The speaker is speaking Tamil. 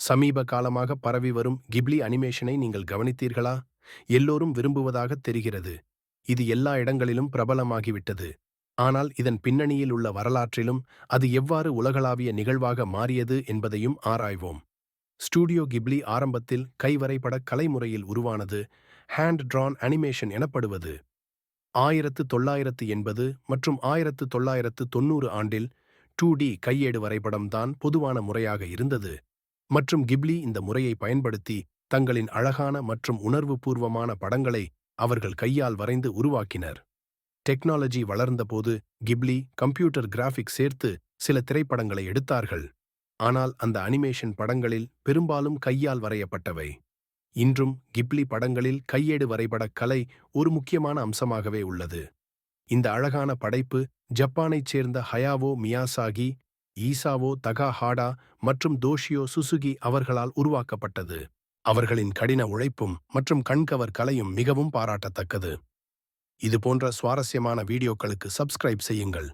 சமீப காலமாக பரவி வரும் கிப்லி அனிமேஷனை நீங்கள் கவனித்தீர்களா? எல்லோரும் விரும்புவதாகத் தெரிகிறது. இது எல்லா இடங்களிலும் பிரபலமாகிவிட்டது. ஆனால் இதன் பின்னணியில் உள்ள வரலாற்றிலும் அது எவ்வாறு உலகளாவிய நிகழ்வாக மாறியது என்பதையும் ஆராய்வோம். ஸ்டூடியோ கிப்லி ஆரம்பத்தில் கைவரைபட கலைமுறையில் உருவானது. ஹேண்ட் டிரான் அனிமேஷன் எனப்படுவது 1980 மற்றும் 1990 ஆண்டில் 2D கையேடு வரைபடம் தான் பொதுவான முறையாக இருந்தது. மற்றும் கிப்லி இந்த முறையை பயன்படுத்தி தங்களின் அழகான மற்றும் உணர்வுபூர்வமான படங்களை அவர்கள் கையால் வரைந்து உருவாக்கினர். டெக்னாலஜி வளர்ந்தபோது கிப்லி கம்ப்யூட்டர் கிராஃபிக்ஸ் சேர்த்து சில திரைப்படங்களை எடுத்தார்கள். ஆனால் அந்த அனிமேஷன் படங்களில் பெரும்பாலும் கையால் வரையப்பட்டவை. இன்றும் கிப்லி படங்களில் கையேடு வரைபடக் கலை ஒரு முக்கியமான அம்சமாகவே உள்ளது. இந்த அழகான படைப்பு ஜப்பானைச் சேர்ந்த ஹயாவோ மியாசாகி, ஈசாவோ தகாஹாடா மற்றும் தோஷியோ சுசுகி அவர்களால் உருவாக்கப்பட்டது. அவர்களின் கடின உழைப்பும் மற்றும் கண்கவர் கலையும் மிகவும் பாராட்டத்தக்கது. இது போன்ற சுவாரஸ்யமான வீடியோக்களுக்கு சப்ஸ்கிரைப் செய்யுங்கள்.